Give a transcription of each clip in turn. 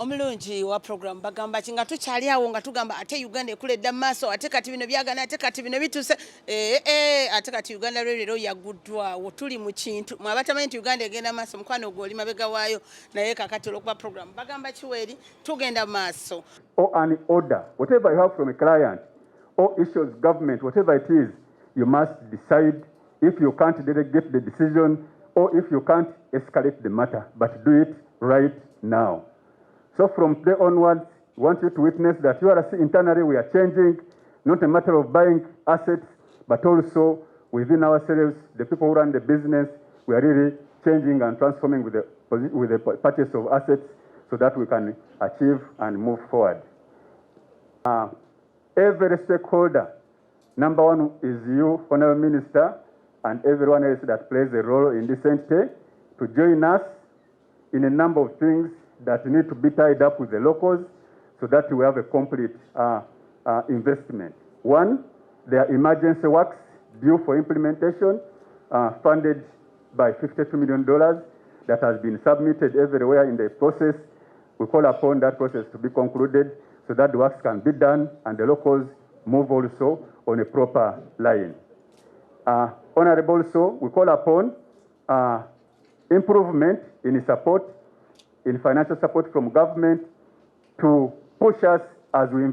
omulungi wa program Bagambaki nga tukyali awo nga tugamba ate Uganda ekuledda maaso ate kati bino byagana ate kati bino bituse ate kati Uganda leero yaguddwawo tuli mu kintu mwabatamanyi nti Uganda egenda maaso mukwano gw'oli mabega waayo naye kakati olw'okuba program Bagambaki weeri tugenda maaso. Or an order, whatever you have from a client or issues government, whatever it is, you must decide. If you can't delegate the decision or if you can't escalate the matter, but do it right now. So from today onwards, we want you to witness that URC internally we are changing, not a matter of buying assets, but also within ourselves, the people who run the business, we are really changing and transforming with the purchase of assets so that we can achieve and move forward. Every stakeholder, number one is you, Honorable Minister, and everyone else that plays a role in this entity to join us in a number of things that need to be tied up with the locals so that we have a complete investment. One, there are emergency works due for implementation, funded by $52 million that has been submitted everywhere in the process. We call upon that process to be concluded so that the works can be done and the locals move also on a proper line. Honorable, also, we call upon improvement in support, in financial support from government to push us as we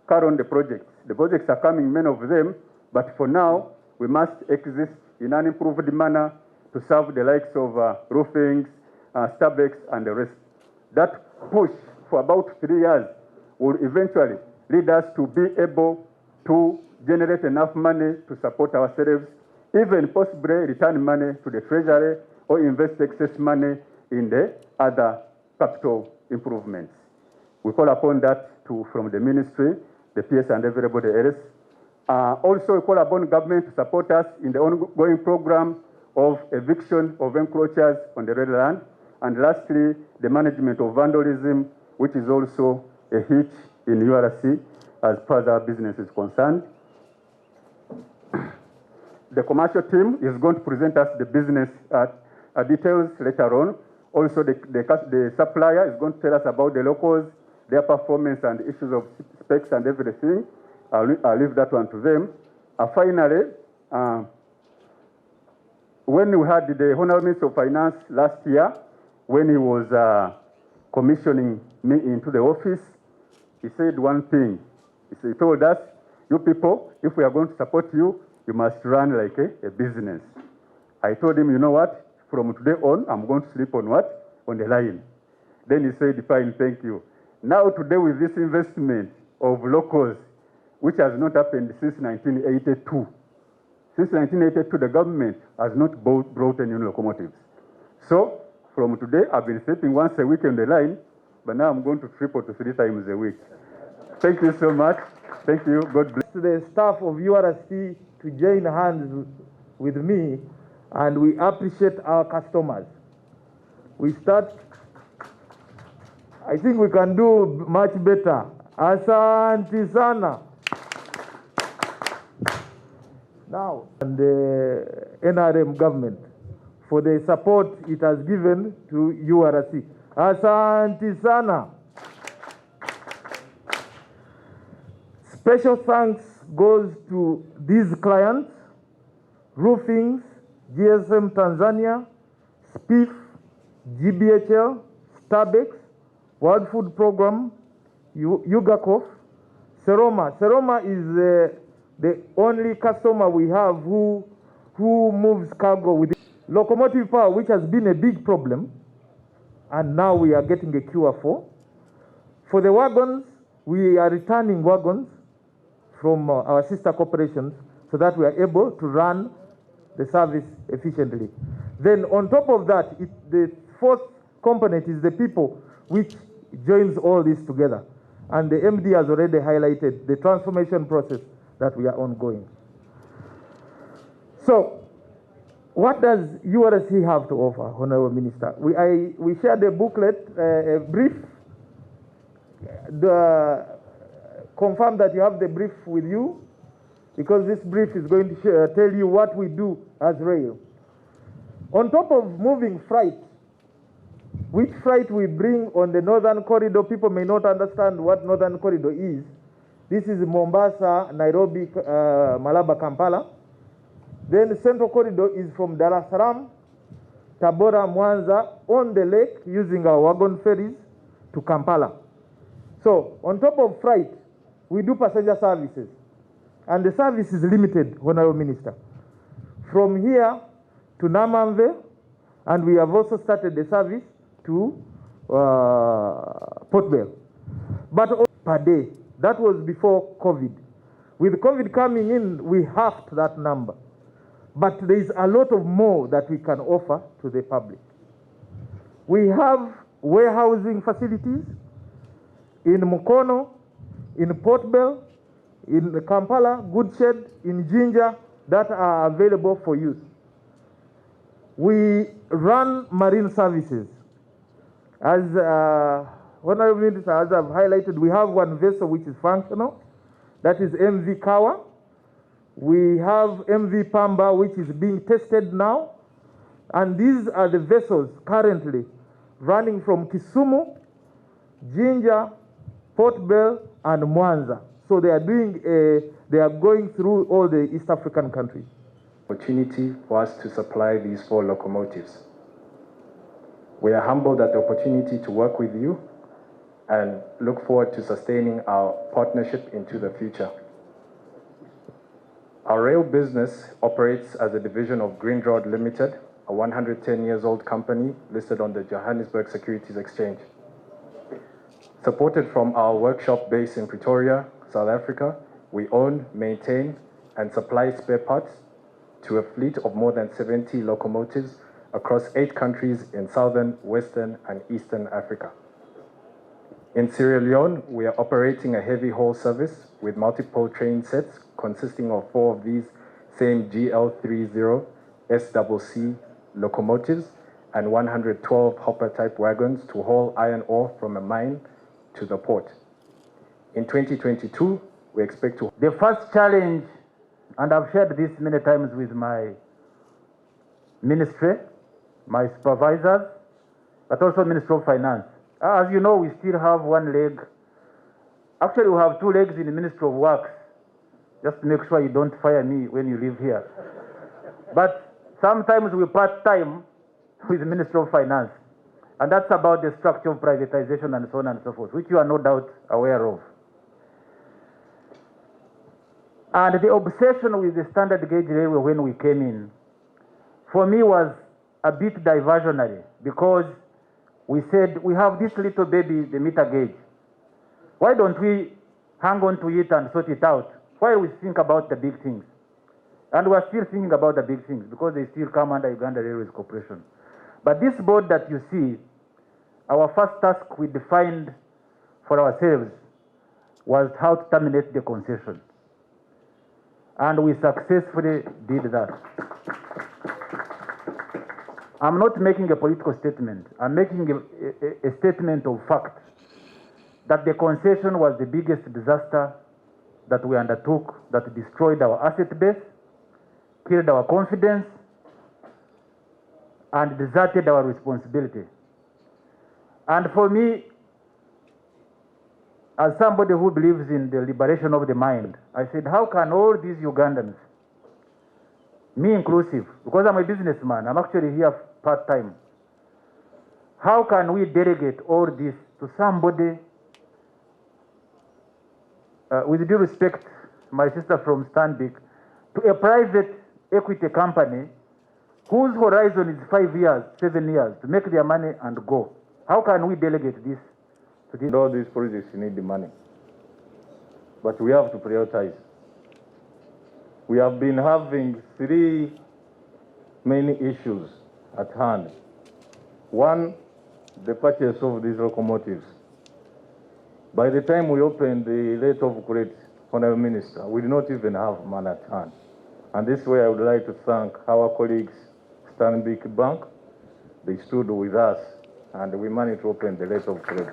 carry on the projects. The projects are coming, many of them, but for now, we must exist in an improved manner to serve the likes of roofings, Starbucks, and the rest. That push for about 3 years will eventually lead us to be able to generate enough money to support ourselves, even possibly return money to the treasury or invest excess money in the other capital improvements. We call upon that from the ministry, the PS and everybody else. Also, we call upon government to support us in the ongoing program of eviction of encroachers on the red land. And lastly, the management of vandalism, which is also a hitch in URC as far as our business is concerned. The commercial team is going to present us the business details later on. Also, the supplier is going to tell us about the locals, their performance and issues of specs and everything. I'll leave that one to them. Finally, when we had the Honorable Minister of Finance last year, when he was commissioning me into the office, he said one thing. He told us, you people, if we are going to support you, you must run like a business. I told him, you know what? From today on, I'm going to sleep on what? On the line. Then he said, fine, thank you. Now today with this investment of locals, which has not happened since 1982. Since 1982, the government has not brought any locomotives. So from today, I've been sleeping once a week on the line, but now I'm going to triple to 3 times a week. Thank you so much. Thank you. God bless. To the staff of URC to join hands with me, and we appreciate our customers. We start, I think we can do much better. Asante sana. Now, and the NRM government for the support it has given to URC. Asante sana. Special thanks goes to these clients: Roofings, GSM Tanzania, SPIF, GBHL, Starbucks, World Food Program, Yugakof, Seroma. Seroma is the only customer we have who moves cargo with locomotive power, which has been a big problem, and now we are getting a cure for. For the wagons, we are returning wagons from our sister corporations so that we are able to run the service efficiently. Then on top of that, the fourth component is the people, which joins all this together. And the MD has already highlighted the transformation process that we are ongoing. So, what does URC have to offer, Honorable Minister? We shared a booklet, a brief. Confirm that you have the brief with you, because this brief is going to tell you what we do as rail. On top of moving freight, which freight we bring on the northern corridor. People may not understand what northern corridor is. This is Mombasa, Nairobi, Malaba, Kampala. Then the central corridor is from Dar es Salaam, Tabora, Mwanza, on the lake using our wagon ferries to Kampala. So on top of freight, we do passenger services. And the service is limited, Honorable Minister. From here to Namamve, and we have also started the service to Port Bell. But per day, that was before COVID. With COVID coming in, we halved that number. But there is a lot of more that we can offer to the public. We have warehousing facilities in Mukono, in Port Bell, in Kampala, Goodshed, in Jinja, that are available for use. We run marine services. As Honorable Minister, as I've highlighted, we have one vessel which is functional, that is MV Kawa. We have MV Pamba, which is being tested now. And these are the vessels currently running from Kisumu, Jinja, Port Bell, and Mwanza. So they are going through all the East African countries. Opportunity for us to supply these 4 locomotives. We are humbled at the opportunity to work with you and look forward to sustaining our partnership into the future. Our rail business operates as a division of Grindrod Limited, a 110 years old company listed on the Johannesburg Securities Exchange. Supported from our workshop base in Pretoria, South Africa, we own, maintain, and supply spare parts to a fleet of more than 70 locomotives across 8 countries in Southern, Western, and Eastern Africa. In Sierra Leone, we are operating a heavy haul service with multiple train sets consisting of 4 of these same GL30 SCC locomotives and 112 hopper-type wagons to haul iron ore from a mine to the port. In 2022, we expect to... The first challenge, and I've shared this many times with my ministry, my supervisors, but also Ministry of Finance. As you know, we still have one leg. Actually, we have 2 legs in the Ministry of Works, just to make sure you don't fire me when you live here. But sometimes we part-time with the Ministry of Finance, and that's about the structure of privatization and so on and so forth, which you are no doubt aware of. And the obsession with the standard gauge railway when we came in, for me was a bit diversionary, because we said, we have this little baby, the meter gauge. Why don't we hang on to it and sort it out while we think about the big things? And we're still thinking about the big things because they still come under Uganda Railways Corporation. But this board that you see, our first task we defined for ourselves was how to terminate the concession. And we successfully did that. I'm not making a political statement. I'm making a statement of fact that the concession was the biggest disaster that we undertook, that destroyed our asset base, killed our confidence, and deserted our responsibility. And for me, as somebody who believes in the liberation of the mind, I said, how can all these Ugandans, me inclusive, because I'm a businessman, I'm actually here part-time, how can we delegate all this to somebody, with due respect, my sister from Stanbic, to a private equity company whose horizon is 5 years, 7 years, to make their money and go? How can we delegate this to this? All these projects need the money, but we have to prioritize. We have been having 3 main issues at hand. One, the purchase of these locomotives. By the time we opened the letter of credit, Honorable Minister, we did not even have money at hand. And this way I would like to thank our colleagues, Stanbic Bank. They stood with us and we managed to open the letter of credit.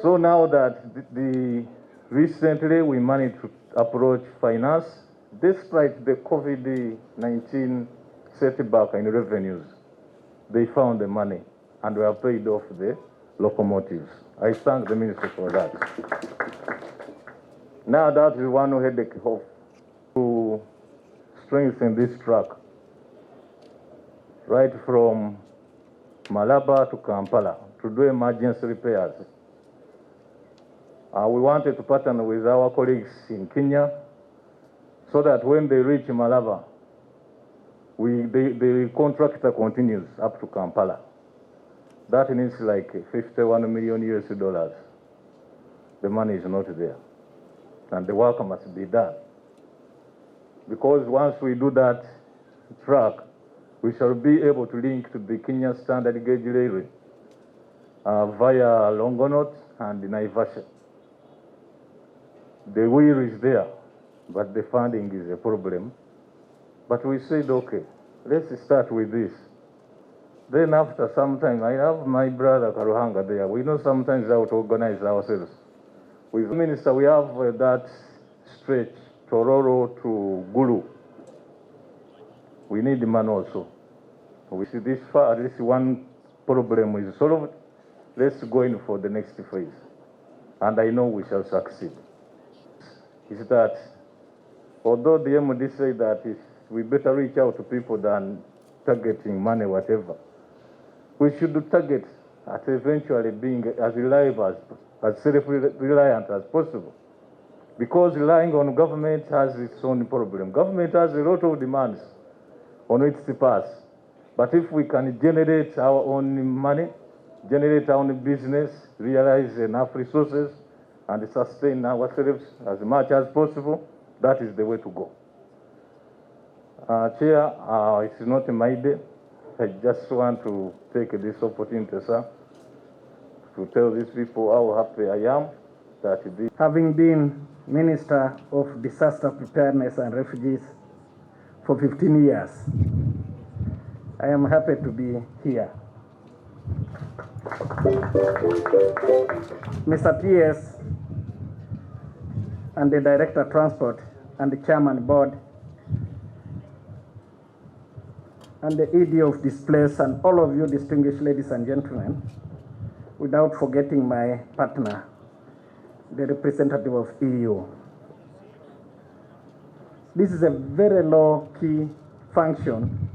So now that recently we managed to approach finance, despite the COVID-19 setback in revenues, they found the money and we have paid off the locomotives. I thank the minister for that. Now that is one headache of to strengthen this track right from Malaba to Kampala to do emergency repairs. We wanted to partner with our colleagues in Kenya so that when they reach Malaba, the contractor continues up to Kampala. That needs like 51 million US dollars. The money is not there. And the work must be done. Because once we do that track, we shall be able to link to the Kenya Standard Gauge Railway via Longonot and Naivasha. The will is there, but the funding is a problem. But we said, okay, let's start with this. Then after some time, I have my brother Karuhanga there. We know sometimes how to organize ourselves. With the minister, we have that stretch, Tororo to Gulu. We need the man also. We see this far, at least one problem is solved. Let's go in for the next phase. And I know we shall succeed. Is that, although the MD said that we better reach out to people than targeting money, whatever, we should target at eventually being as reliable, as self-reliant as possible. Because relying on government has its own problem. Government has a lot of demands on its pass. But if we can generate our own money, generate our own business, realize enough resources, and sustain ourselves as much as possible, that is the way to go. Chair, it's not my day. I just want to take this opportunity, sir, to tell these people how happy I am that this... Having been Minister of Disaster Preparedness and Refugees for 15 years, I am happy to be here. Mr. T.S. and the Director of Transport and the Chairman Board and the ED of Displace and all of you distinguished ladies and gentlemen, without forgetting my partner, the representative of EU. This is a very low-key function,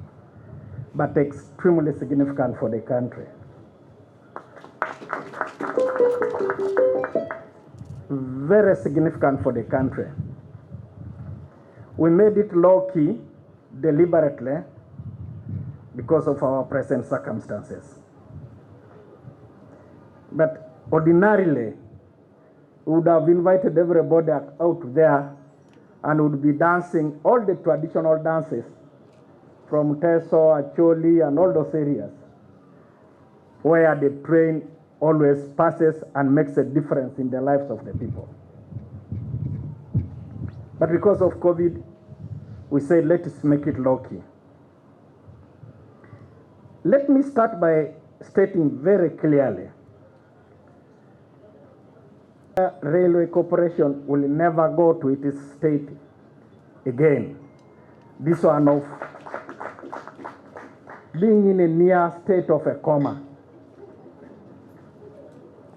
but extremely significant for the country. Very significant for the country. We made it low-key deliberately because of our present circumstances. But ordinarily, we would have invited everybody out there and would be dancing all the traditional dances from Teso, Acholi, and all those areas where the train always passes and makes a difference in the lives of the people. But because of COVID, we said, let's make it low-key. Let me start by stating very clearly, Railway Corporation will never go to its state again. This one of being in a near state of a coma.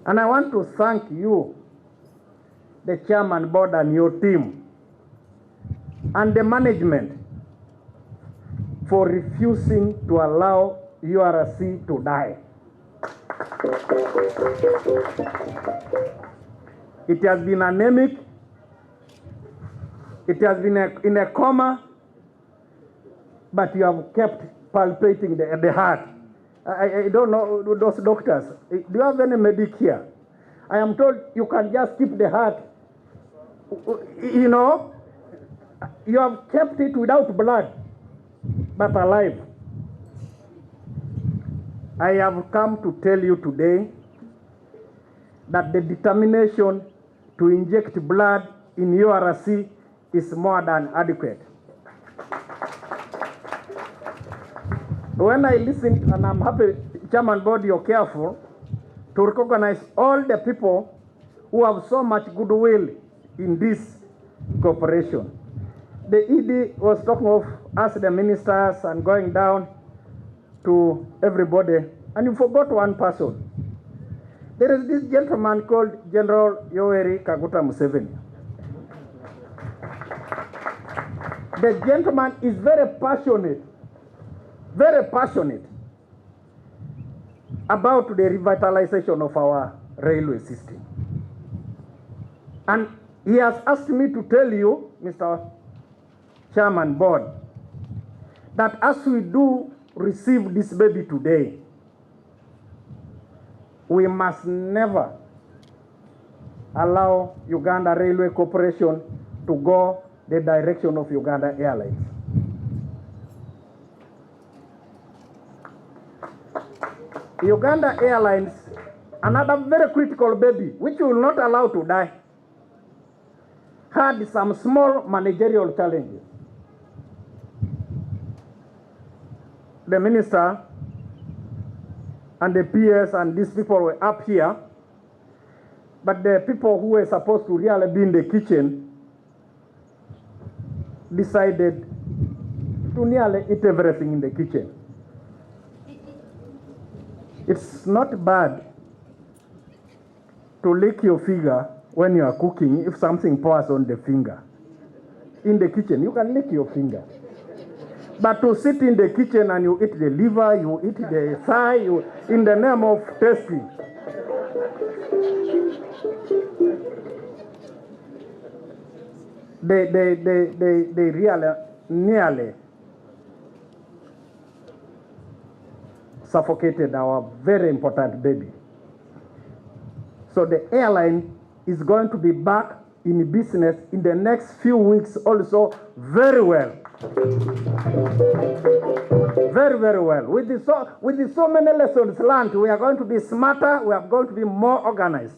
And I want to thank you, the Chairman Board and your team, and the management for refusing to allow URC to die. It has been anemic, it has been in a coma, but you have kept palpating the heart. I don't know those doctors. Do you have any medic here? I am told you can just keep the heart. You know, you have kept it without blood, but alive. I have come to tell you today that the determination to inject blood in URC is more than adequate. When I listened, and I'm happy, Chairman Board, you're careful to recognize all the people who have so much goodwill in this corporation. The ED was talking of us, the ministers, and going down. to everybody, and you forgot one person. There is this gentleman called General Yoweri Kaguta Museveni. The gentleman is very passionate about the revitalization of our railway system. And he has asked me to tell you, Mr. Chairman Board, that as we do receive this baby today, we must never allow Uganda Railway Corporation to go the direction of Uganda Airlines. Uganda Airlines, another very critical baby, which we will not allow to die, had some small managerial challenges. The minister and the PS and these people were up here, but the people who were supposed to really be in the kitchen decided to nearly eat everything in the kitchen. It's not bad to lick your finger when you are cooking if something pours on the finger. In the kitchen, you can lick your finger. But to sit in the kitchen and you eat the liver, you eat the thigh, in the name of tasting. They really nearly suffocated our very important baby. So the airline is going to be back in business in the next few weeks also very well. Very, very well. With so many lessons learned, we are going to be smarter, we are going to be more organized.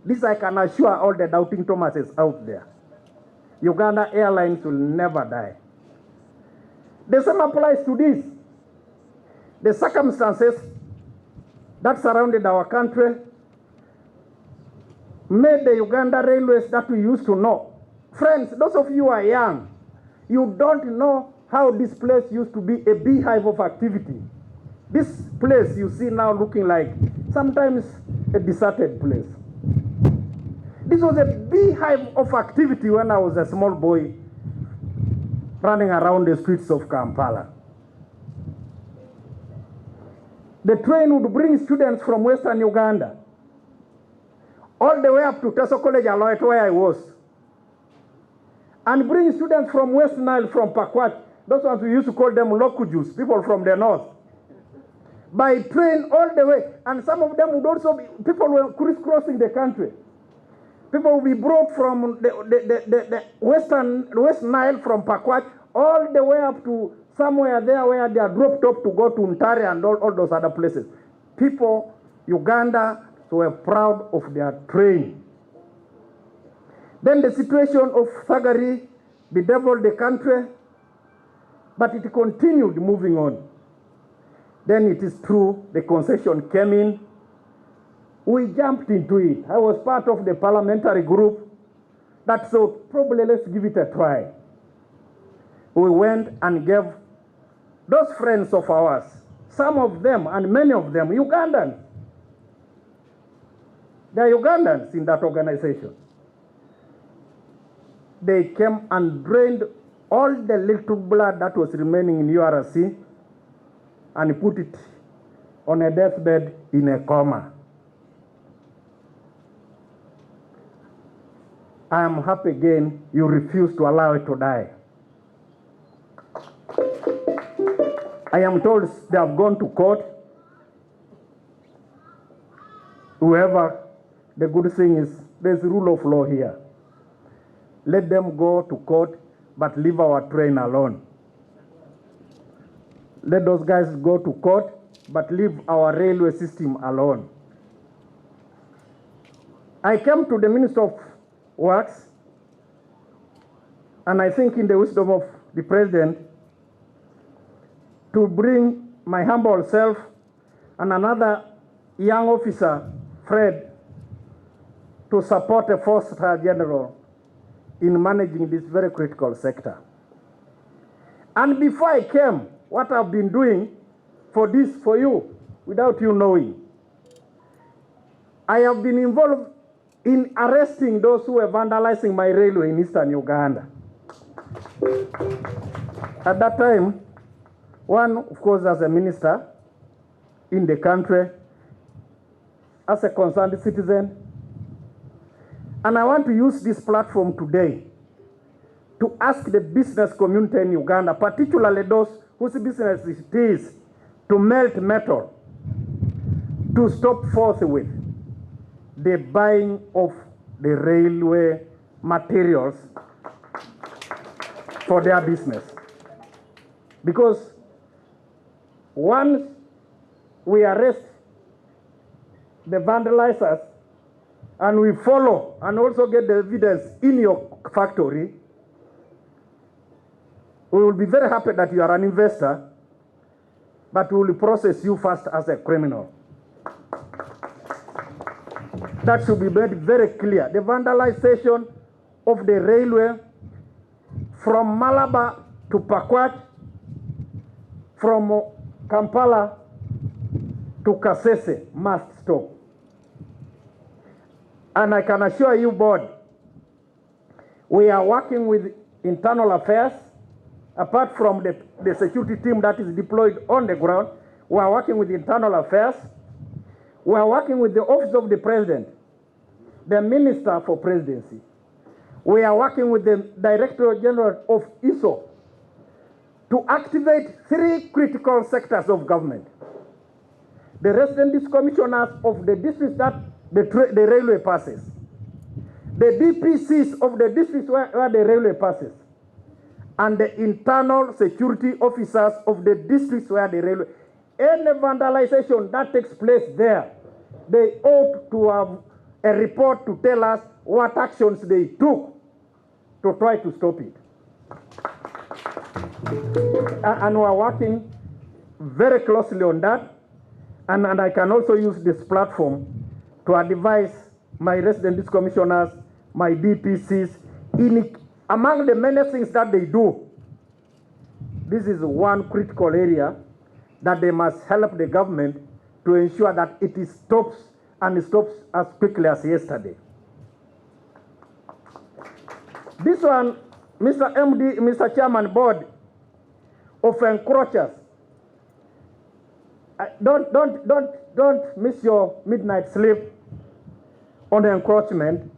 This I can assure all the doubting Thomases out there. Uganda Airlines will never die. The same applies to this. The circumstances that surrounded our country made the Uganda railways that we used to know. Friends, those of you who are young, you don't know how this place used to be a beehive of activity. This place you see now looking like sometimes a deserted place. This was a beehive of activity when I was a small boy running around the streets of Kampala. The train would bring students from Western Uganda all the way up to Teso College, Aloit, where I was, and bring students from West Nile, from Pakwach, those ones we used to call them Lokujus, people from the north, by train all the way. And some of them would also be, people were crisscrossing the country. People will be brought from the West Nile from Pakwach all the way up to somewhere there where they are dropped off to go to Ntare and all those other places. People, Uganda, were proud of their train. Then the situation of thuggery bedeviled the country, but it continued moving on. Then it is true, the concession came in. We jumped into it. I was part of the parliamentary group that thought, probably let's give it a try. We went and gave those friends of ours, some of them and many of them, Ugandans. They are Ugandans in that organization. They came and drained all the little blood that was remaining in URC and put it on a deathbed in a coma. I am happy again you refuse to allow it to die. I am told they have gone to court. Whoever, the good thing is there's rule of law here. Let them go to court, but leave our train alone. Let those guys go to court, but leave our railway system alone. I came to the Minister of Works, and I think in the wisdom of the President, to bring my humble self and another young officer, Fred, to support a four-star general in managing this very critical sector. And before I came, what I've been doing for this for you without you knowing. I have been involved in arresting those who were vandalizing my railway in eastern Uganda. At that time, one, of course, as a minister in the country, as a concerned citizen, and I want to use this platform today to ask the business community in Uganda, particularly those whose business it is to melt metal, to stop forthwith the buying of the railway materials for their business. Because once we arrest the vandalizers and we follow and also get the evidence in your factory, we will be very happy that you are an investor, but we will process you first as a criminal. That should be made very clear. The vandalization of the railway from Malaba to Pakwach, from Kampala to Kasese must stop. And I can assure you, board, we are working with internal affairs. Apart from the security team that is deployed on the ground, we are working with internal affairs. We are working with the Office of the President, the Minister for Presidency. We are working with the Director General of ISO to activate 3 critical sectors of government. The resident commissioners of the districts that the railway passes, the DPCs of the districts where the railway passes, and the internal security officers of the districts where the railway. Any vandalization that takes place there, they ought to have a report to tell us what actions they took to try to stop it. And we are working very closely on that. And I can also use this platform to advise my resident commissioners, my DPCs, among the many things that they do. This is one critical area that they must help the government to ensure that it stops, and it stops as quickly as yesterday. This one, Mr. MD, Mr. Chairman, board of encroachers. Don't miss your midnight sleep on the encroachment.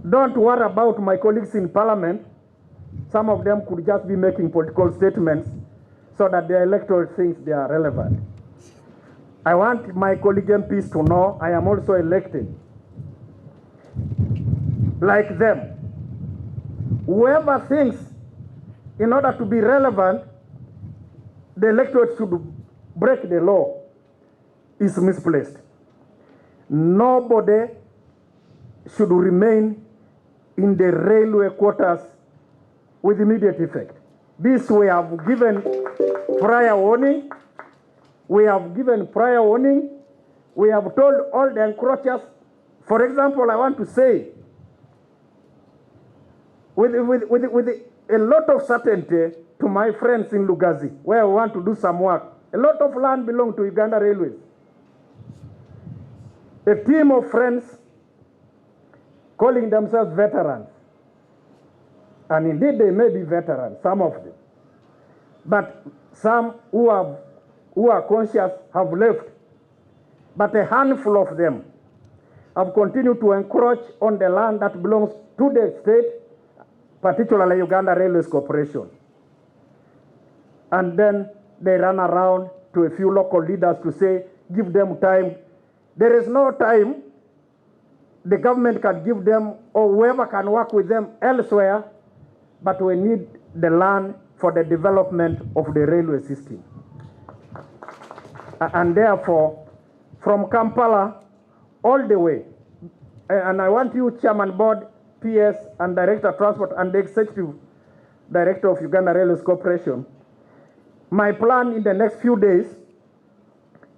Don't worry about my colleagues in parliament. Some of them could just be making political statements so that their electorate thinks they are relevant. I want my colleague MPs to know I am also elected. Like them. Whoever thinks in order to be relevant, the electorate should break the law is misplaced. Nobody should remain in the railway quarters with immediate effect. This we have given prior warning. We have given prior warning. We have told all the encroachers. For example, I want to say, with a lot of certainty to my friends in Lugazi, where we want to do some work, a lot of land belongs to Uganda Railways. A team of friends calling themselves veterans. And indeed they may be veterans, some of them. But some who are conscious have left. But a handful of them have continued to encroach on the land that belongs to the state, particularly Uganda Railways Corporation. And then they run around to a few local leaders to say, give them time. There is no time. The government can give them, or whoever can work with them elsewhere, but we need the land for the development of the railway system. And therefore, from Kampala all the way, and I want you, Chairman Board, PS, and Director of Transport, and the Executive Director of Uganda Railways Corporation, my plan in the next few days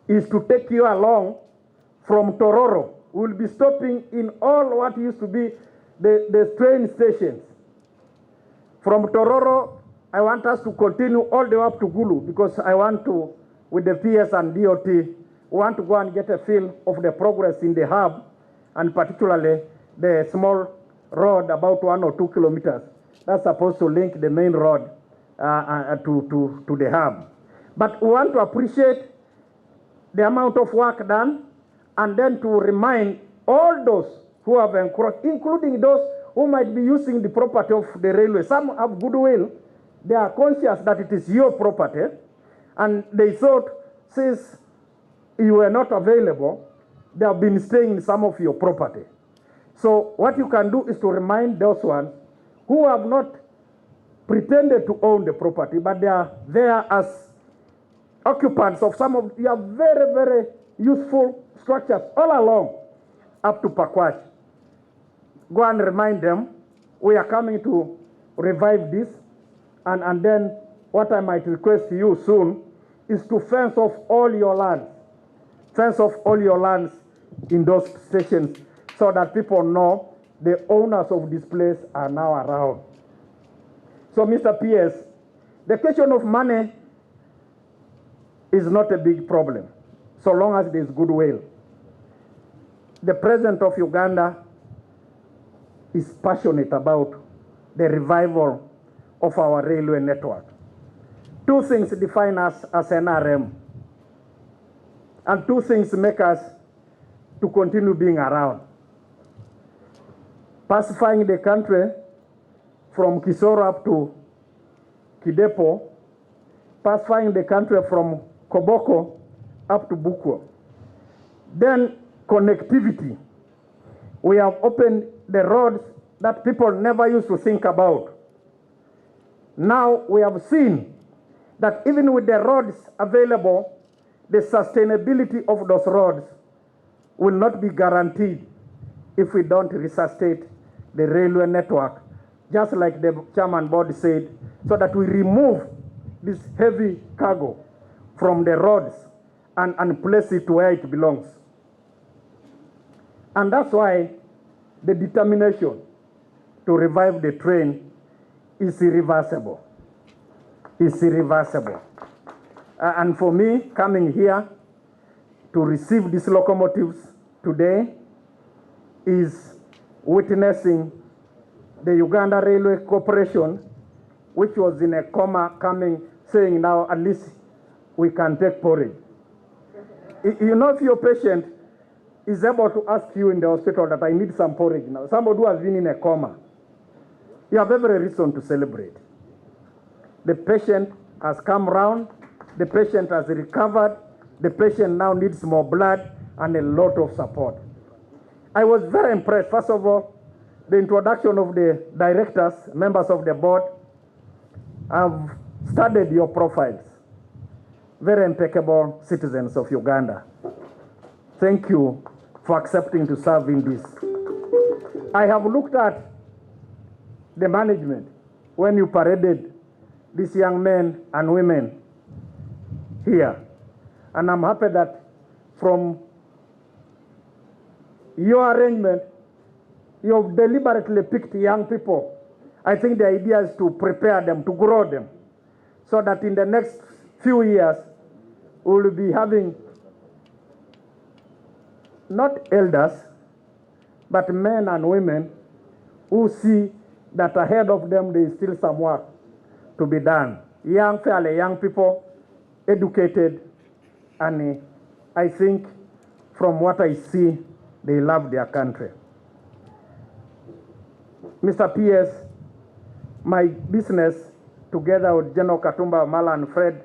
is to take you along from Tororo. We'll be stopping in all what used to be the train stations. From Tororo, I want us to continue all the way up to Gulu, because I want to with the PS and DOT, we want to go and get a feel of the progress in the hub, and particularly the small road about 1 or 2 kilometers that's supposed to link the main road to the hub. But we want to appreciate the amount of work done, and then to remind all those who have encroached, including those who might be using the property of the railway. Some have goodwill. They are conscious that it is your property, and they thought since you were not available, they have been staying in some of your property. So what you can do is to remind those ones who have not pretended to own the property, but they are there as occupants of some of your very, very useful structures all along up to Pakwach. Go and remind them, we are coming to revive this, and then what I might request you soon is to fence off all your lands. Fence off all your lands in those stations so that people know the owners of this place are now around. So, Mr. PS, the question of money is not a big problem, so long as there is goodwill. The President of Uganda is passionate about the revival of our railway network. Two things define us as NRM, and two things make us to continue being around. Pacifying the country from Kisoro up to Kidepo, pacifying the country from Koboko up to Bukwo. Then connectivity. We have opened the roads that people never used to think about. Now we have seen that even with the roads available, the sustainability of those roads will not be guaranteed if we don't resuscitate the railway network, just like the chairman board said, so that we remove this heavy cargo from the roads and place it where it belongs. And that's why the determination to revive the train is irreversible. It's irreversible. And for me, coming here to receive these locomotives today is witnessing the Uganda Railway Corporation, which was in a coma, coming, saying now at least we can take porridge. You know, if your patient is able to ask you in the hospital that I need some porridge now, somebody who has been in a coma, you have every reason to celebrate. The patient has come round, the patient has recovered, the patient now needs more blood and a lot of support. I was very impressed, first of all, the introduction of the directors, members of the board. I've studied your profiles. Very impeccable citizens of Uganda. Thank you for accepting to serve in this. I have looked at the management when you paraded these young men and women here. And I'm happy that from your arrangement, you have deliberately picked young people. I think the idea is to prepare them, to grow them, so that in the next few years, we will be having not elders, but men and women who see that ahead of them there is still some work to be done. Young, fairly young people, educated, and I think from what I see, they love their country. Mr. PS, my business, together with General Katumba, Mala, and Fred,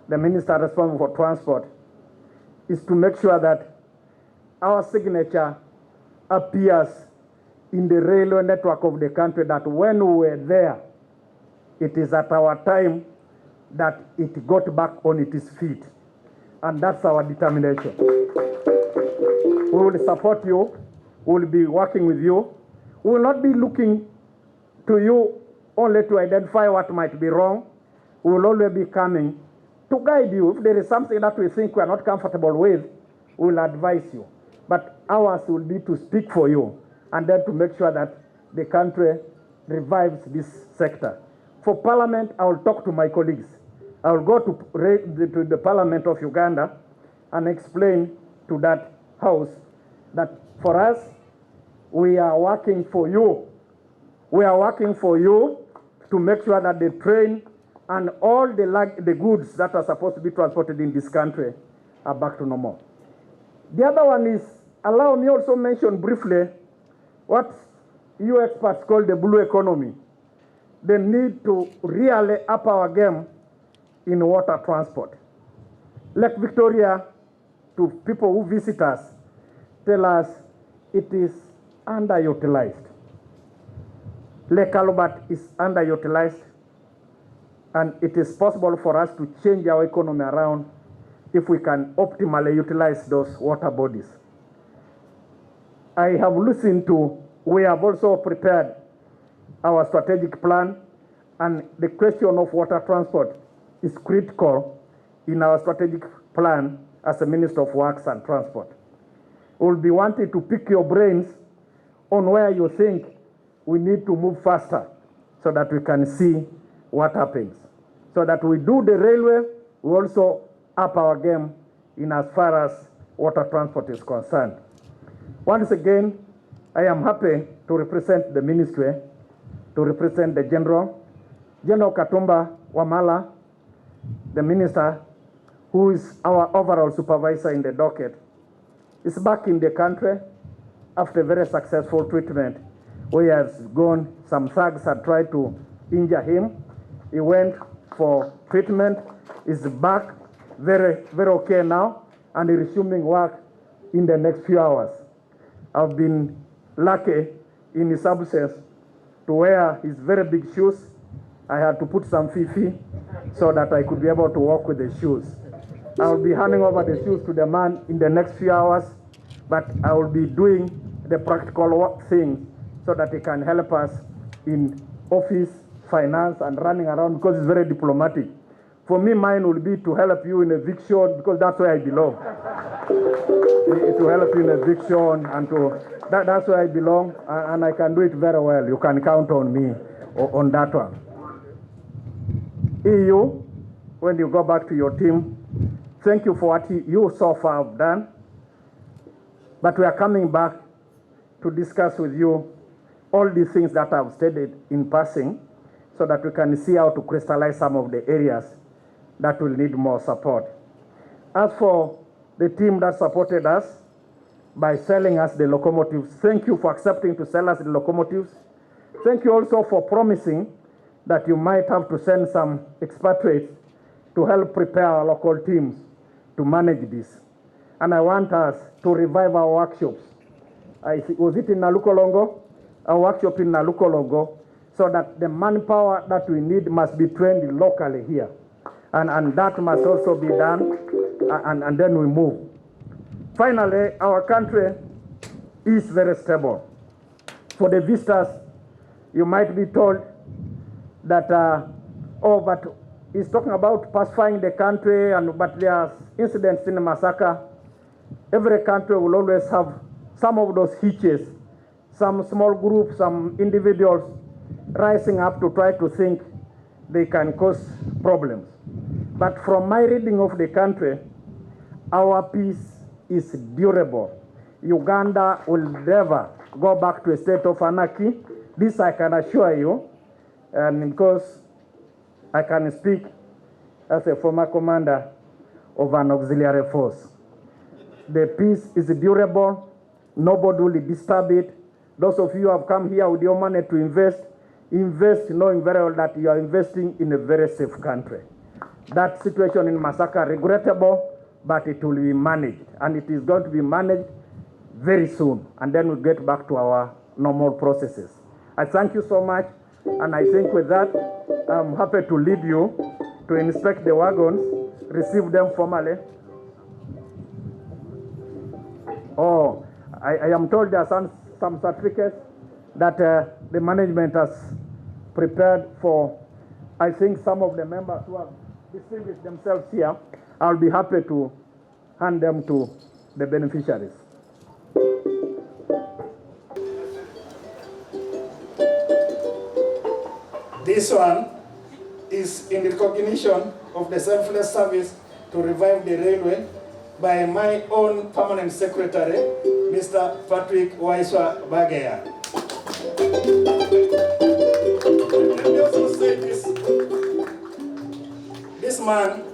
the Minister responsible for transport, is to make sure that our signature appears in the railway network of the country, that when we were there, it is at our time that it got back on its feet. And that's our determination. We will support you. We will be working with you. We will not be looking to you only to identify what might be wrong. We will always be coming to guide you. If there is something that we think we are not comfortable with, we will advise you. But ours will be to speak for you and then to make sure that the country revives this sector. For Parliament, I will talk to my colleagues I will go to the Parliament of Uganda and explain to that house that for us, we are working for you. We are working for you to make sure that the train and all the goods that are supposed to be transported in this country are back to normal. The other one is, allow me also mention briefly what you experts call the blue economy. The need to really up our game in water transport. Lake Victoria, to people who visit us, tell us it is underutilized. Lake Albert is underutilized, and it is possible for us to change our economy around if we can optimally utilize those water bodies. I have listened to, we have also prepared our strategic plan, and the question of water transport is critical in our strategic plan as a Minister of Works and Transport. We'll be wanting to pick your brains on where you think we need to move faster so that we can see what happens. So that we do the railway, we also up our game in as far as water transport is concerned. Once again, I am happy to represent the ministry, to represent the General Katumba Wamala, the minister, who is our overall supervisor in the docket, is back in the country after very successful treatment, where he has gone, some thugs had tried to injure him. He went for treatment, is back, very okay now, and resuming work in the next few hours. I've been lucky in his absence to wear his very big shoes. I had to put some fifi so that I could be able to walk with the shoes. I'll be handing over the shoes to the man in the next few hours, but I will be doing the practical work thing so that he can help us in office, finance, and running around, because it's very diplomatic. For me, mine will be to help you in eviction, because that's where I belong. To help you in eviction, and that's where I belong, and I can do it very well. You can count on me on that one. EU, when you go back to your team, thank you for what you so far have done. But we are coming back to discuss with you all the things that I've stated in passing, so that we can see how to crystallize some of the areas that will need more support. As for the team that supported us by selling us the locomotives, thank you for accepting to sell us the locomotives. Thank you also for promising that you might have to send some expatriates to help prepare our local teams to manage this. And I want us to revive our workshops. Was it in Nalukolongo? Our workshop in Nalukolongo, so that the manpower that we need must be trained locally here. And that must also be done, and then we move. Finally, our country is very stable. For the visitors, you might be told that, but he's talking about pacifying the country, but there are incidents in Masaka. Every country will always have some of those hitches, some small groups, some individuals rising up to try to think they can cause problems. But from my reading of the country, our peace is durable. Uganda will never go back to a state of anarchy. This I can assure you, and because I can speak as a former commander of an auxiliary force. The peace is durable. Nobody will disturb it. Those of you who have come here with your money to invest knowing very well that you are investing in a very safe country. That situation in Masaka, regrettable, but it will be managed, and it is going to be managed very soon, and then we'll get back to our normal processes. I thank you so much, and I think with that, I'm happy to lead you to inspect the wagons, receive them formally. Oh, I am told there are some certificates that the management has prepared for, I think, some of the members who have distinguished themselves here. I'll be happy to hand them to the beneficiaries. This one is in recognition of the selfless service to revive the railway by my own permanent secretary, Mr. Patrick Waiswa Bagaya. Let me also say this man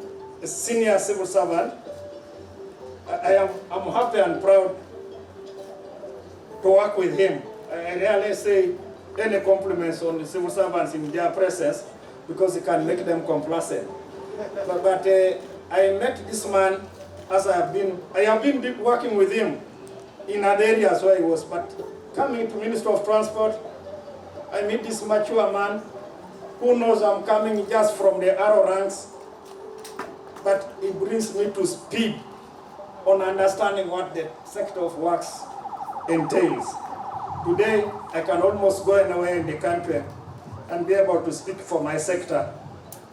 is senior civil servant. I'm happy and proud to work with him. I rarely say any compliments on the civil servants in their presence because it can make them complacent. But I met this man as I have been working with him in other areas where he was, but coming to Minister of Transport, I meet this mature man who knows I'm coming just from the arrow ranks, but he brings me to speed on understanding what the sector of works entails. Today, I can almost go anywhere in the country and be able to speak for my sector,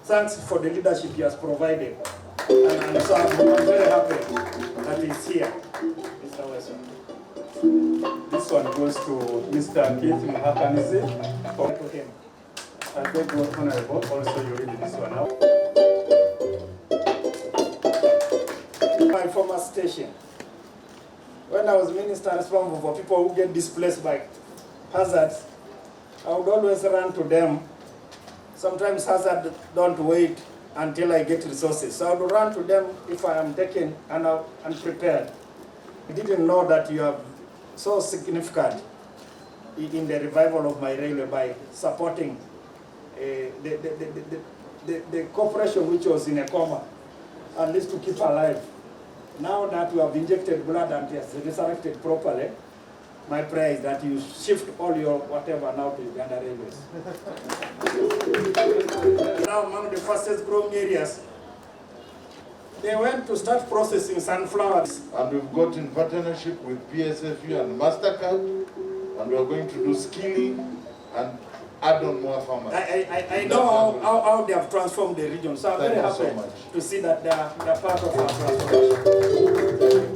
thanks for the leadership he has provided. And so I'm very happy that he's here. Mr. Wilson. This one goes to Mr. Keith Muhakanisi. To him. I beg you, Honorable, also you read this one out. My former station, when I was minister responsible for people who get displaced by hazards, I would always run to them. Sometimes hazards don't wait until I get resources. So I would run to them if I am taken and unprepared. I didn't know that you are so significant in the revival of my railway by supporting the corporation which was in a coma, at least to keep alive. Now that you have injected blood and it has resurrected properly, my prayer is that you shift all your whatever now to Uganda Railways. Now among the fastest growing areas, they went to start processing sunflowers. And we've got in partnership with PSFU and MasterCard, and we're going to do skilling and add on more farmers. I know how they have transformed the region, so I'm very happy to see that they are part of our transformation.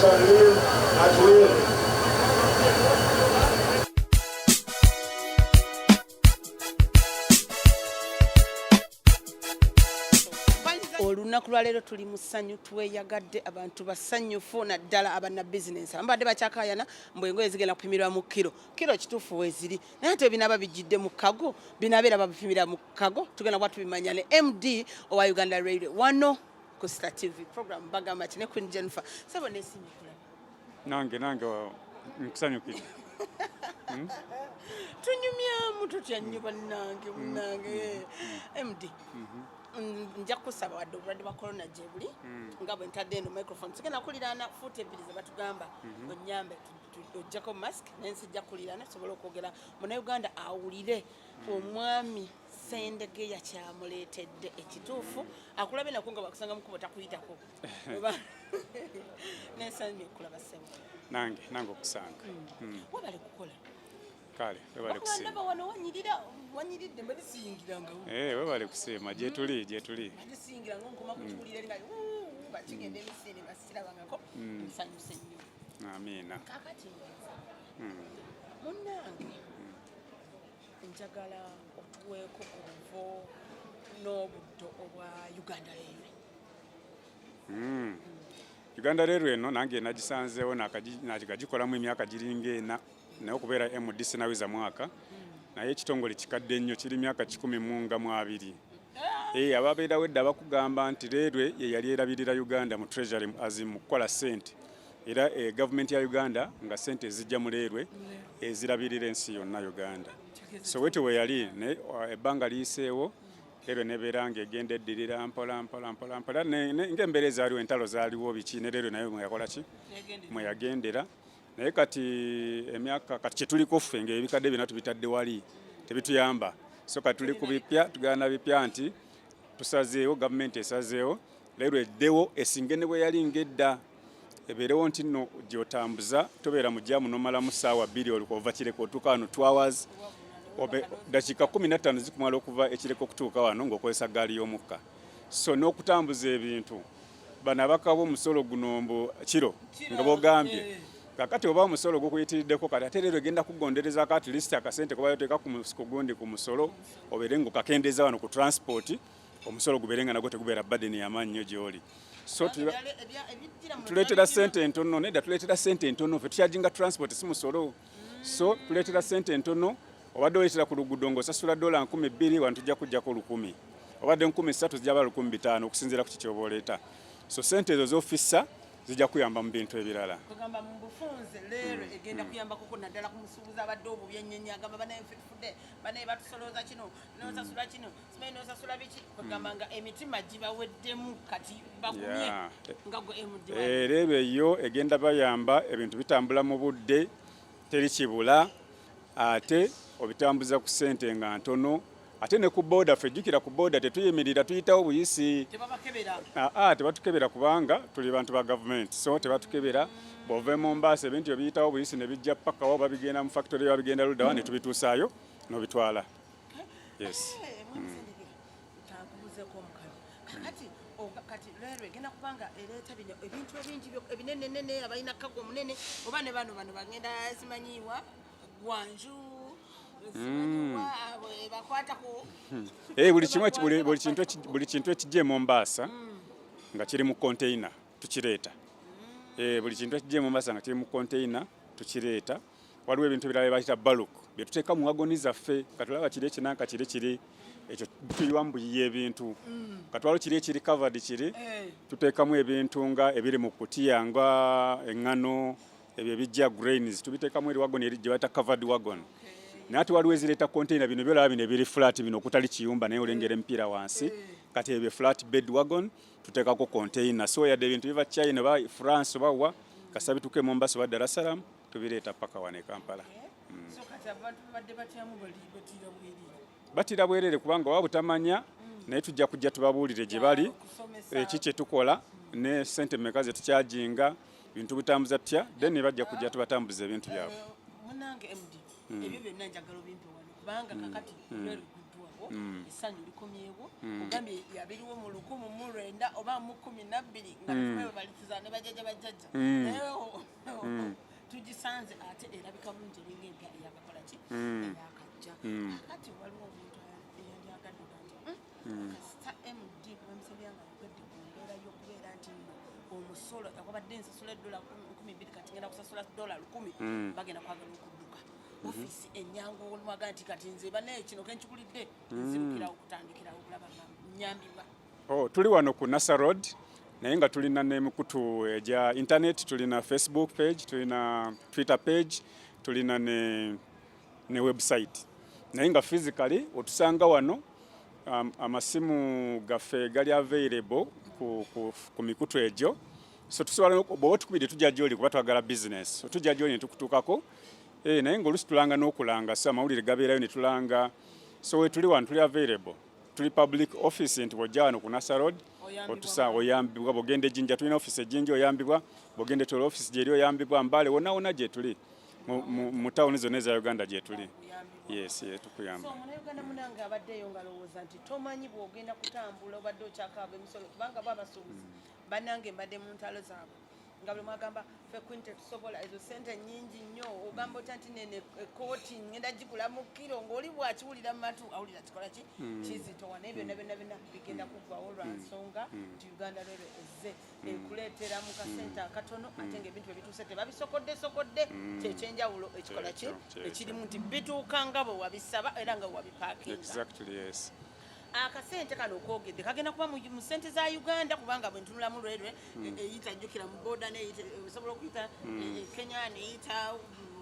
shall live at will. Olunaku lwa leero tuli mu ssanyu tweyagadde abantu basanyufu naddala abana bizinensi abadde bakyakayana mbu engoye zigenda kupimirwa mu kiro kituufu weeziri naye ate binaaba bijjidde mu kago binaabeera babipimira mu kago tugenda kuba tubimanya ne MD owa Uganda Railway wano ku Star TV program Bagambaki ne Queen Jennifer sabo nesimye kulaba nange nkusanyukire tunyumyamu tutya nnyo bannange munnange MD nja kusaba wadde obulwadde bwa corona gye buli nga bwe ntadde eno microphone sigenda kuliraana fuuti ebbiri ze batugamba onyambe ojjako mask naye nsijja kuliraana tusobole okwogera munnayuganda awulire omwami Sendegeya kyamuleetedde ekituufu akulabe nako nga bakusanga mukubo takuyitako nensanyi okulaba ssebo nange okusanga webale kukola kale webale kusiima wano wanyiridde mbadisiyingiranga webale kusiima gyetuli badisiyingiranga nkoma kutuulira nga bakigenda emisinde basirabangako nsanyuse nnyo amiina kakati munnange njagala otuweeko obuvo n'obuddo obwa Uganda Railway Uganda Railway eno nange nagisanzeewo nakigikolamu emyaka giringa ena naye okubeera MD sinawiza mwaka naye ekitongole kikadde nnyo kiri myaka 12 ababeerawo edda bakugamba nti Railway ye yali erabirira Uganda mu treasury mu kukola ssente era gavumenti ya Uganda nga ssente ezijja mu Railway ezirabirira ensi yonna Uganda so wete we yali ebbanga liyiseewo Railway nebeera ng'egenda eddirira mpola ng'embeera ezaaliwo entalo zaaliwo biki ne Railway nayo mweyakola ki mweyagendera naye kati emyaka kati kyetuliko ffe ng'ebikadde byonna tubitadde wali tebituyamba so kati tuli ku bipya tugana bipya nti tusazeewo gavumenti esazeewo Railway eddewo esinge ne bwe yali ng'edda ebeerewo nti nno gy'otambuza tobeera mu jaamu n'omalamu ssaawa 2 ova kireko otuuka wano 2 hours dakiika 15 zikumala okuva ekireko okutuuka wano ng'okozesa gaali y'omukka so n'okutambuza ebintu bano abakawa omusolo guno mbu kiro nga bogambye kakati oba omusolo gukuyitiriddeko kati ate Railway egenda kugondereza at least akasente kuba yoteeka ku gundi ku musolo obeere ng'okakendeza wano ku transport omusolo gubeere nga nagwo tegubeera burden y'amaanyi nnyo gy'oli so tuleetera ssente entono nedda tuleetera ssente entono ffe tukyajinga transport si musolo so tuleetera ssente entono obadde oleetera ku luguudo ng'osasula $2,000 wano tujja kujjako 1,000 obadde 3,000 tujja bala 5,000 okusinziira ku kiki oba oleeta so ssente ezo z'ofisa zijja kuyamba mu bintu ebirala kugamba mu bufunze leero egenda kuyambako ko naddala ku musuubuzi abadde obwo byennyenya agamba banaye fudde banaye batusolooza kino nosasula kino simanyi nosasula biki kugamba nga emitima gibaweddemu kati bakumye nga gwe emudde Railway eyo egenda bayamba ebintu bitambula mu budde teri kibula ate obitambuza ku ssente nga ntono ate ne ku boda fejjukira ku boda tetuyimirira tuyitawo buyisi tebatukebera kubanga tuli bantu ba gavumenti so tebatukebera bw'ova Mombasa ebintu ebiyitawo buyisi ne bijja paka wa babigenda mu factory babigenda luddawa ne tubituusaayo n'obitwala yes kati Railway egenda kubanga ereeta ebintu ebingi ebinenenene abalina kago omunene oba ne bano bagenda simanyiwa gwanju buli kintu ekijja e Mombasa nga kiri mu container tukireeta buli kintu ekijja e Mombasa nga kiri mu container tukireeta waliwo ebintu ebirala bye bayita bulk bye tuteeka mu wagoni zaffe katulaba kiri ekinanka kiri ekyo tuyiwamu buyiye ebintu katwalo kiri ekiri covered kiri tuteekamu ebintu nga ebiri mu kutiya nga eŋŋano ebyo ebijja grains tubiteekamu eri wagoni gye bayita covered wagon nati waliwo ezireeta container bino byolaba bino ebiri flat bino okutali kiyumba naye olengera empiira wansi kati ebyo flat bed wagon tuteekako container so yadde ebintu biva China oba France oba wa kasa bituuke Mombasa oba Dar es Salaam tubireeta paka wano e Kampala batira bwerere kubanga waba butamanya naye tujja kujja tubabuulire gye bali eki kye tukola ne ssente mmeka ze tukyajinga bintu bitambuza tutya then bajja kujja tubatambuza ebintu byabwe munange MD ebyo byonna njagala obimpe wano kubanga kakati Railway likomyewo essanyu likomyewo ogambye yabiriwo mu 1900 oba mu 12 nga bafumbe balitiza ne bajjaja naye tugisanze ate erabika bulungi eringa empya eyakakola ki eyakajja kati waliwo omuntu eyandyagadde kasita MD bamusebyanga yogedde ku mbeera y'okubeera nti omusolo yakubadde nsasula $2,200 kati ngenda kusasula $1,000 bagenda kwagala okudduka ofisi enyangu olwaga nti kati nze bane kino kenkikulidde nzirukira okutandikira okulaba nyambibwa. Tuli wano ku Nasa Road naye nga tulina n'emikutu egya internet, tulina Facebook page, tulina Twitter page, tulina ne website. Naye nga physically otusanga wano amasimu gaffe gali available ku mikutu egyo. So tusobola bw'oba tukubidde tujja gy'oli kuba twagala business. Tujja gy'oli ne tukutuukako. Naye ng'oluusi tulanga n'okulanga, so amawulire gabeerayo ne tulanga. So we tuli wano tuli available. Tuli public office nti bw'ojja wano ku Nasa Road oyambibwa bw'ogenda Ejjinja tulina office Ejjinja oyambibwa, bw'ogenda Teri office gy'eri oyambibwa, Mbale wonna gye tuli mu tawuni zonna eza Uganda gye tuli. Yes, tukuyamba. So Munnayuganda munange abaddeyo ngalowooza nti tomanyi bw'ogenda kutambula obadde okyakaaba emisolo kubanga babasuubuzi bannange mbadde mu ntalo zaabwe nga buli mwagamba ffe kwinte tusobola ezo ssente nnyingi nnyo ogamba otya nti nene ekooti ngenda gigula mu kiro ng'oli bwakiwulira mu matu awulira kikola ki kizitowa naye byonna bigenda kuggwawo lwa nsonga nti Uganda Rail ezze ekuleetera mu kasente akatono ate ng'ebintu bye bituuse tebabisokodde kyekyenjawulo ekikola ki ekirimu nti bituuka nga bwe wabisaba era nga wabipaakinga. Exactly, yes. Akasente kano koogedde kagenda kuba mu ssente za Uganda kubanga bwe ntunula mu railway eyita jjukira mu boda nesobola okuyita Kenya neyita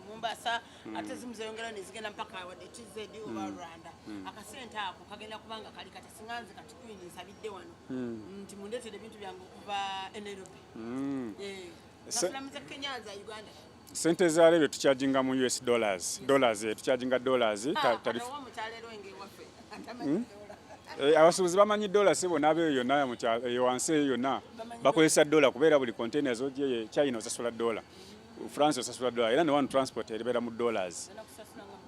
Mombasa ate zimu zeyongera nezigenda mpaka wadde TZ oba Rwanda. Akasente ako kagenda kubanga kali kati singanze kati Queen nsabidde wano nti mundeetere ebintu byange okuva Nairobi. Nafulamiza Kenya za Uganda. Sente za railway tukyajinga mu US dollars tukyajinga dollars abasuubuzi bamanyi dola sibo nabeeyo yonna eyo wansi eyo yonna bakozesa dola kubeera buli container z'ogyeye China osasula dola, France osasula dola era ne one transport eribeera mu dollars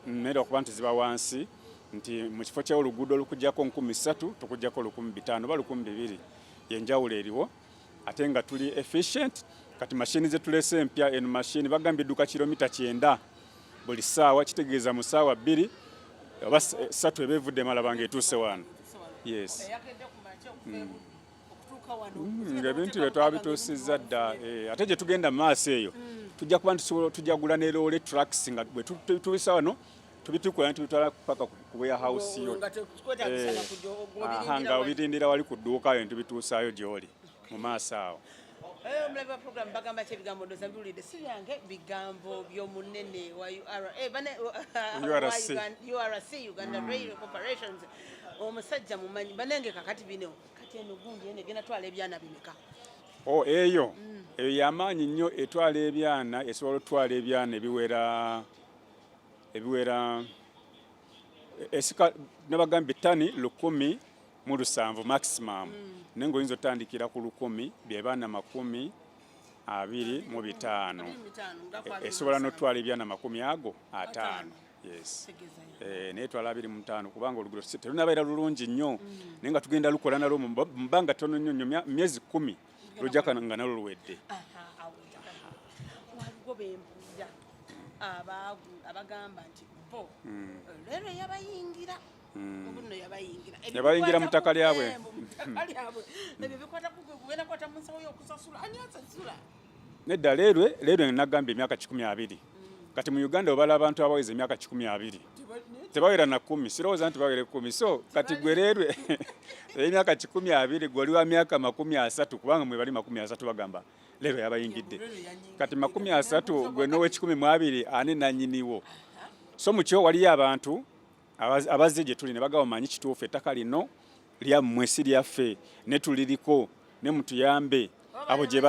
naye okuba nti ziba wansi nti mu kifo ky'oluguudo olukujjako 3,000 tukujjako 500 oba 200 yenjawulo eriwo ate nga tuli efficient. Kati mashini zetulese empya eno mashini bagambye edduka kilomita 9 buli ssaawa kitegeeza mu ssaawa 2 oba 3 ebevudde mala bange etuuse wano. Yes. Ebintu bye twabituusizza dda ate gye tugenda mu maaso eyo tujja kuba tujja gula ne loole trucks nga bwe tubisa wano tubitukula ne tubitwala paka ku warehouse yo nga obirindira wali ku dduuka yo ne tubituusaayo gy'oli mu maaso awo. Omulaba program Bagambaki ebigambo ndoza biwulidde si byange bigambo by'omunene wa URC Uganda Rail Corporations omusajja mumanyi banenge kakati bino kati eno gundi ene genda twala ebyana bimeka. Eyo yamaanyi nnyo etwala ebyana esobola otwala ebyana ebiwera esika nabagambye ttani 1,700 maximum naye ng'oyinza otandikira ku 1000 bye baana 25 esobola n'otwala ebyana 50 yes. Naye twala 25 kubanga oluguudo terunabeera lulungi nnyo naye nga tugenda lukola nalwo mu bbanga ttono nnyo myezi 10 lujjaka nga nalwo luwedde. Waliwo bembuulira abagamba nti bo leero yabayingira yabayingira mu ttaka lyabwe ebyo bikwata kugenda kwata mu nsawo y'okusasula ani asasula nedda leero nagamba emyaka 12 kati mu Uganda obala abantu abaweza emyaka 12 tebawera na 10 sirowooza nti bawere 10 so kati gwe leero emyaka 12 gwoli wa myaka 30 kubanga mwe bali 30 bagamba leero yabayingidde kati 30 gwe nowe 12 ani nanyiniwo so mukyo waliyo abantu abazze gye tuli ne bagaba manyi kituufu ettaka lino lyammwe si lyaffe ne tuliriko ne mutuyambe abo gye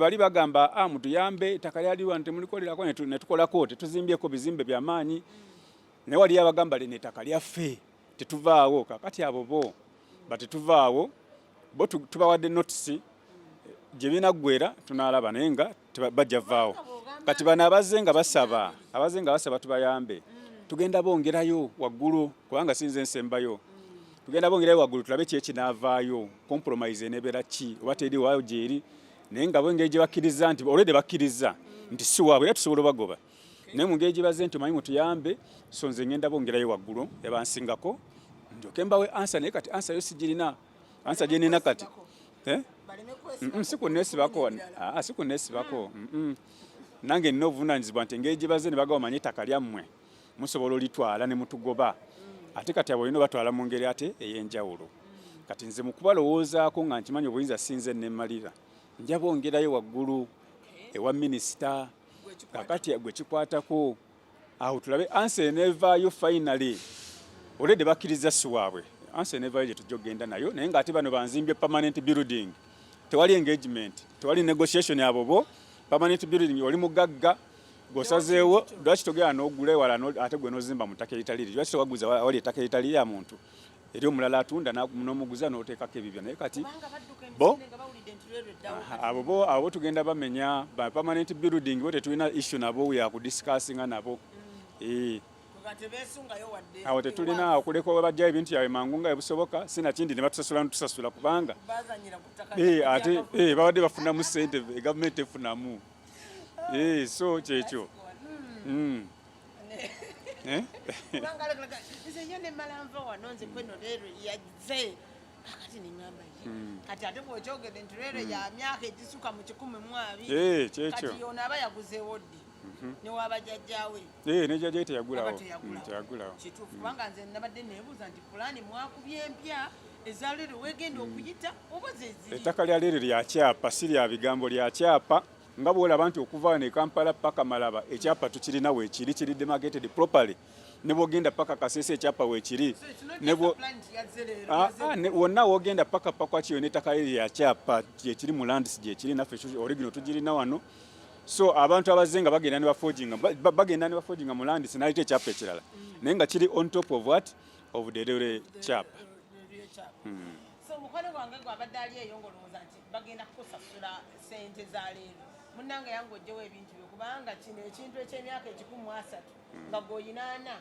bali bagamba mutuyambe ettaka lyaliwa temulikolirako ne tukolako tetuzimbyeko bizimbe by'amaanyi ne waliyo abagamba lino ettaka lyaffe tetuvaawo kakati abo bo batetuvaawo bo tubawadde notisi gye binaggwera tunaalaba naye nga bajja vaawo kati bano abazze nga basaba tubayambe tugenda bongerayo waggulu kubanga sinze nsembayo tugenda bongerayo waggulu tulabe ki ekinaavaayo compromise enebeera ki oba teri waayo gyeri naye nga bongeri gye bakkiriza nti already bakkiriza nti si waabwe era tusobola obagoba naye mu ngeri gye baze nti omanyi mutuyambe so nze ngenda bongerayo waggulu ebansingako ndyoke mbawe ansa naye kati ansa yo sigirina ansa gye nina kati sikuneesibako sikuneesibako nange nina obuvunaanyizibwa nti engeri gye baze ne bagawa manye ettaka lyammwe musobola olitwala ne mutugoba ate kati abo olina batwala mu ngeri ate ey'enjawulo kati nze mu kubalowoozaako nga nkimanyi obuyinza sinze nemmalira nja bongerayo waggulu ewa minisita kakati gwe kikwatako awo tulabe ansa enevaayo finally olede bakkiriza si waabwe ansa enevaayo gye tujja okgenda nayo naye ng'ate bano banzimbye permanent building tewali engagement tewali negotiation yabobo permanent building oli mugagga gosazeewo lwaki togera n'ogula ewala ate gwe n'ozimba mu ttaka eritaliri lwaki towaguza wali ettaka eritali lya muntu eri omulala atunda n'omuguza n'oteekako ebibyo naye kati bo abo tugenda bamenya ba permanent building bo tetulina issue nabo yakudiscussinga nabo awo tetulina okuleka bajja ebintu yawe mangu nga ebusoboka sinakindi ne batusasula ntusasula kubanga ate babadde bafunamu ssente gavumenti efunamu so kyekyo kati ate bw'okyogedde nti leero ya myaka egisuka mu 12 kati ono aba yaguzeewo ddi newabajjajjaawe nejjajjawe teyagulawo kituufu kubanga nze nabadde neebuuza nti pulaani mwakubye empya eza leero weegenda okuyita oba zeziri ettaka lya leero lyakyapa si lya bigambo lyakyapa nga bwolaba nti okuva ne Kampala paka Malaba ekyapa tukirina weekiri kiri demarcated properly ne bwogenda paka Kasese ekyapa weekiri wonna wogenda paka pakwakiyo n'ettaka lyakyapa gyekiri mu landis gyekiri naffe origino tugirina wano so abantu abaze nga bagenda ne bafoginga mu landis nalita ekyapa ekirala naye nga kiri on top of what of the railway kyapa so mukono gwange gwabadde ali eyo ngolowooza nti bagenda kukusasula sente za leero munnange yange ojjewo ebintu byo kubanga kino ekintu eky'emyaka 13 nga goyinaana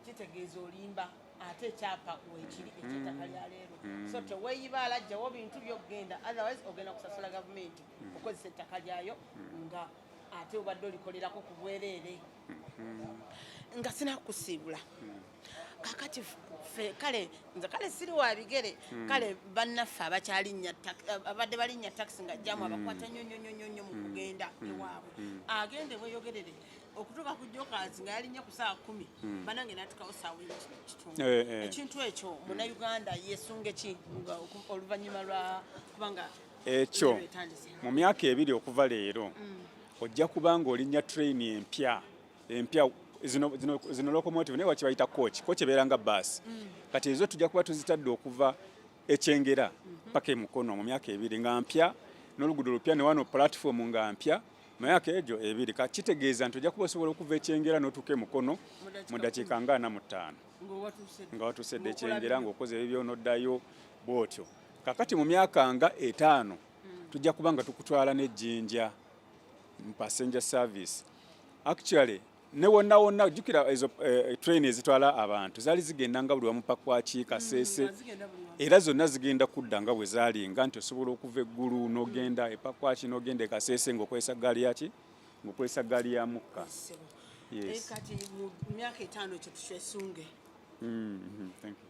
kitegeeza olimba ate ekyapa weekiri eky'ettaka lya leero so teweeyibaala ajjawo bintu byokgenda otherwise ogenda kusasula gavumenti okozesa ettaka lyayo nga ate obadde olikolerako ku bwereere nga sinakusiibula kakati kale nze kale siri wa bigere kale bannaffe abadde balinnya taxi nga ajjamu abakwata nnyo mu kugenda ewaabwe agende bweyogerere okutuuka ku jokazi nga yalinnya ku saa 10 banange natukawo saawa ekitundu ekintu ekyo munnayuganda yesunga ki oluvannyuma lwa kubanga ekyo mu myaka 2 okuva leero ojja kubanga olinnya train empya zino locomotive naye wakibayita coach ebeera nga baasi kati ezo tujja kuba tuzitadde okuva ekyengera paka emukono mu myaka 2 nga mpya n'oluguudo lupya ne wano platform nga mpya mu myaka egyo 2 kitegeeza nti ojja kuba osobola okuva ekyengera n'otuuka emukono mu ddakiika nga 45 nga watuusedde ekyengera ng'okoze ebyo n'oddayo bw'otyo kakati mu myaka nga 5 tujja kuba nga tukutwala n'ejjinja mu passenger service actually ne wonna jjukira ezo train ezitwala abantu zaali zigenda nga buli wamu pakwaki Kasese era zonna zigenda kudda nga bwe zaalinga nti osobola okuva eggulu n'ogenda epakwaki n'ogenda e Kasese ng'okozesa ggaali yaki ng'okozesa ggaali ya mukka kati mu myaka 5 ekyo tukyesunge thank you